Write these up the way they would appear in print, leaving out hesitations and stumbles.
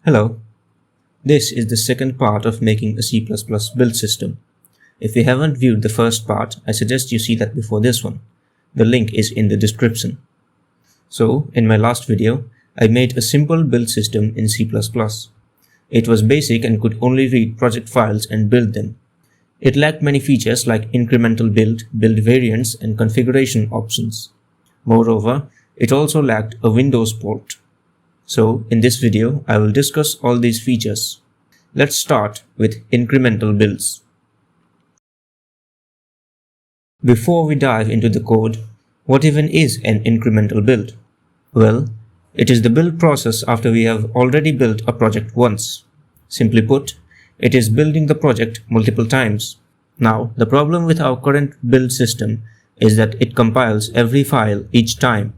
Hello, this is the second part of making a C++ build system. If you haven't viewed the first part, I suggest you see that before this one. The link is in the description. So, in my last video, I made a simple build system in C++. It was basic and could only read project files and build them. It lacked many features like incremental build variants, and configuration options. Moreover, it also lacked a Windows port. So, in this video, I will discuss all these features. Let's start with incremental builds. Before we dive into the code, what even is an incremental build? Well, it is the build process after we have already built a project once. Simply put, it is building the project multiple times. Now, the problem with our current build system is that it compiles every file each time.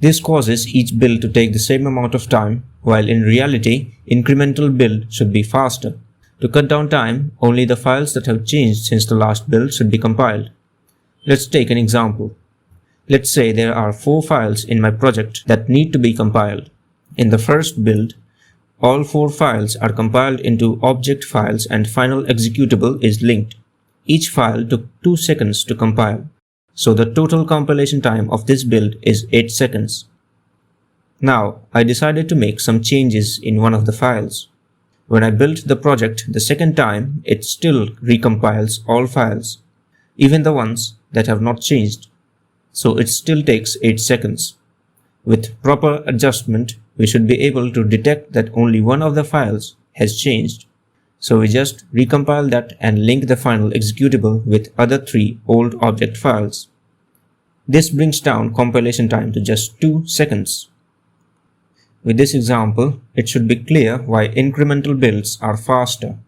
This causes each build to take the same amount of time, while in reality, incremental build should be faster. To cut down time, only the files that have changed since the last build should be compiled. Let's take an example. Let's say there are 4 files in my project that need to be compiled. In the first build, all 4 files are compiled into object files and final executable is linked. Each file took 2 seconds to compile. So the total compilation time of this build is 8 seconds. Now, I decided to make some changes in one of the files. When I built the project the second time, it still recompiles all files, even the ones that have not changed. So it still takes 8 seconds. With proper adjustment, we should be able to detect that only one of the files has changed. So we just recompile that and link the final executable with other 3 old object files. This brings down compilation time to just 2 seconds. With this example, it should be clear why incremental builds are faster.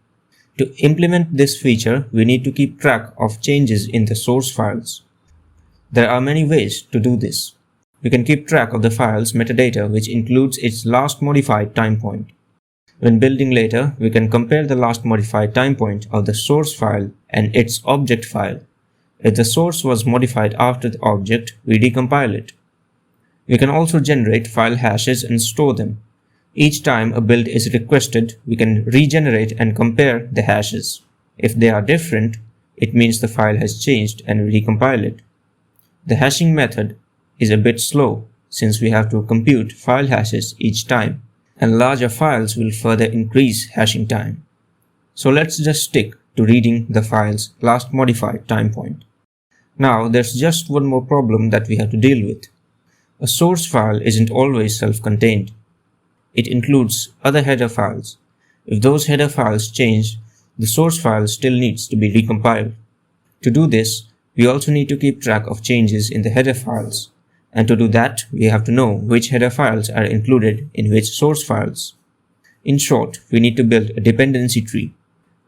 To implement this feature, we need to keep track of changes in the source files. There are many ways to do this. We can keep track of the file's metadata, which includes its last modified time point. When building later, we can compare the last modified time point of the source file and its object file. If the source was modified after the object, we decompile it. We can also generate file hashes and store them. Each time a build is requested, we can regenerate and compare the hashes. If they are different, it means the file has changed and we recompile it. The hashing method is a bit slow since we have to compute file hashes each time, and larger files will further increase hashing time. So let's just stick to reading the file's last modified time point. Now there's just one more problem that we have to deal with. A source file isn't always self-contained. It includes other header files. If those header files change, the source file still needs to be recompiled. To do this, we also need to keep track of changes in the header files. And to do that, we have to know which header files are included in which source files. In short, we need to build a dependency tree.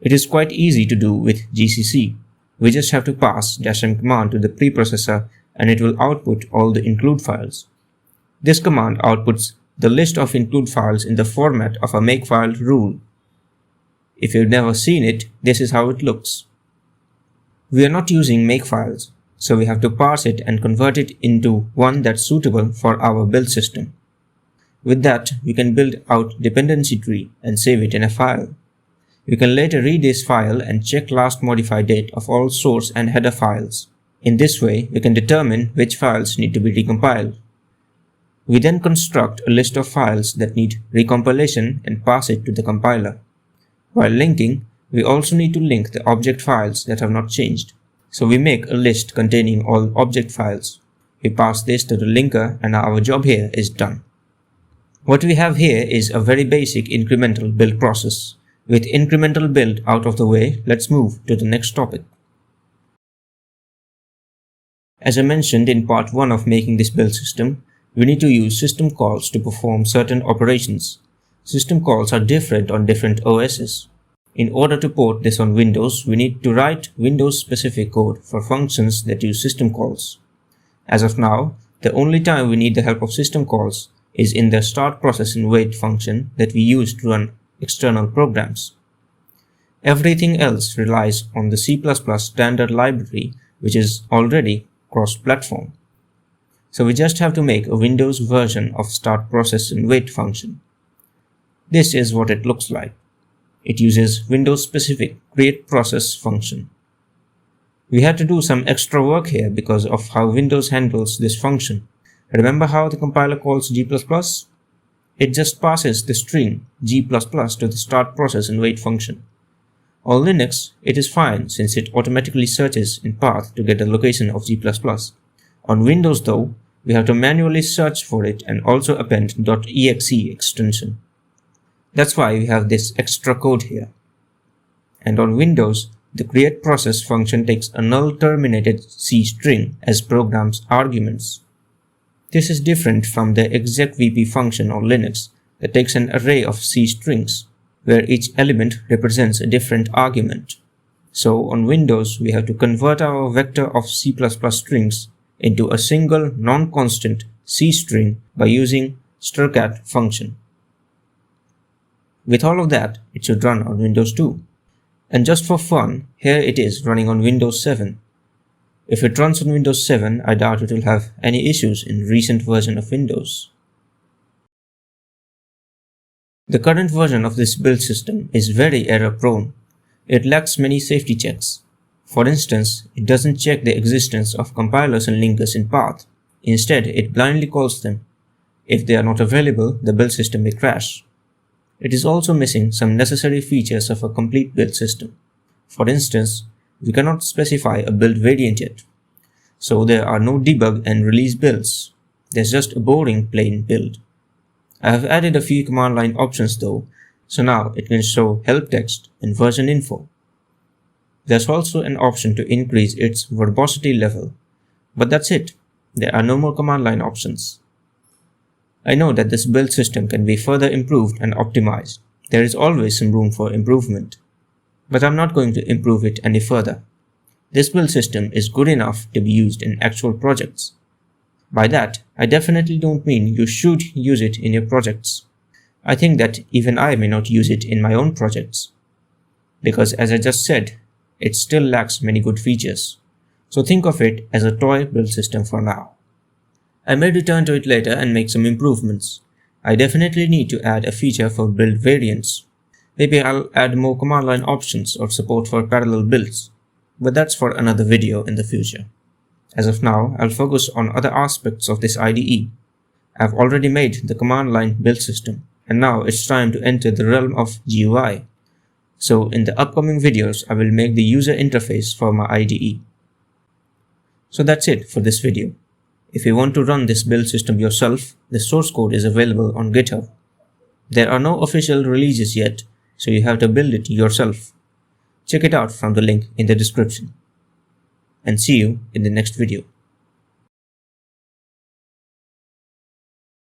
It is quite easy to do with GCC. We just have to pass -m command to the preprocessor and it will output all the include files. This command outputs the list of include files in the format of a makefile rule. If you've never seen it, this is how it looks. We are not using makefiles, so we have to parse it and convert it into one that's suitable for our build system. With that, we can build out dependency tree and save it in a file. We can later read this file and check last modified date of all source and header files. In this way, we can determine which files need to be recompiled. We then construct a list of files that need recompilation and pass it to the compiler. While linking, we also need to link the object files that have not changed. So we make a list containing all object files. We pass this to the linker and our job here is done. What we have here is a very basic incremental build process. With incremental build out of the way, let's move to the next topic. As I mentioned in part 1 of making this build system, we need to use system calls to perform certain operations. System calls are different on different OSs. In order to port this on Windows, we need to write Windows-specific code for functions that use system calls. As of now, the only time we need the help of system calls is in the start process and wait function that we use to run external programs. Everything else relies on the C++ standard library, which is already cross-platform. So we just have to make a Windows version of start process and wait function. This is what it looks like. It uses Windows-specific createProcess function. We had to do some extra work here because of how Windows handles this function. Remember how the compiler calls G++? It just passes the string G++ to the start process and wait function. On Linux, it is fine since it automatically searches in path to get the location of G++. On Windows though, we have to manually search for it and also append .exe extension. That's why we have this extra code here. And on Windows, the createProcess function takes a null terminated C string as program's arguments. This is different from the execvp function on Linux that takes an array of C strings, where each element represents a different argument. So on Windows, we have to convert our vector of C++ strings into a single non-constant C string by using strcat function. With all of that, it should run on Windows 2. And just for fun, here it is running on Windows 7. If it runs on Windows 7, I doubt it will have any issues in recent version of Windows. The current version of this build system is very error prone. It lacks many safety checks. For instance, it doesn't check the existence of compilers and linkers in path. Instead, it blindly calls them. If they are not available, the build system may crash. It is also missing some necessary features of a complete build system. For instance, we cannot specify a build variant yet. So there are no debug and release builds. There's just a boring plain build. I have added a few command line options though, so now it can show help text and version info. There's also an option to increase its verbosity level, but that's it. There are no more command line options. I know that this build system can be further improved and optimized. There is always some room for improvement, but I'm not going to improve it any further. This build system is good enough to be used in actual projects. By that, I definitely don't mean you should use it in your projects. I think that even I may not use it in my own projects, because as I just said, it still lacks many good features. So think of it as a toy build system for now. I may return to it later and make some improvements. I definitely need to add a feature for build variants. Maybe I'll add more command line options or support for parallel builds, but that's for another video in the future. As of now, I'll focus on other aspects of this IDE. I've already made the command line build system, and now it's time to enter the realm of GUI. So in the upcoming videos, I will make the user interface for my IDE. So that's it for this video. If you want to run this build system yourself, the source code is available on GitHub. There are no official releases yet, so you have to build it yourself. Check it out from the link in the description. And see you in the next video.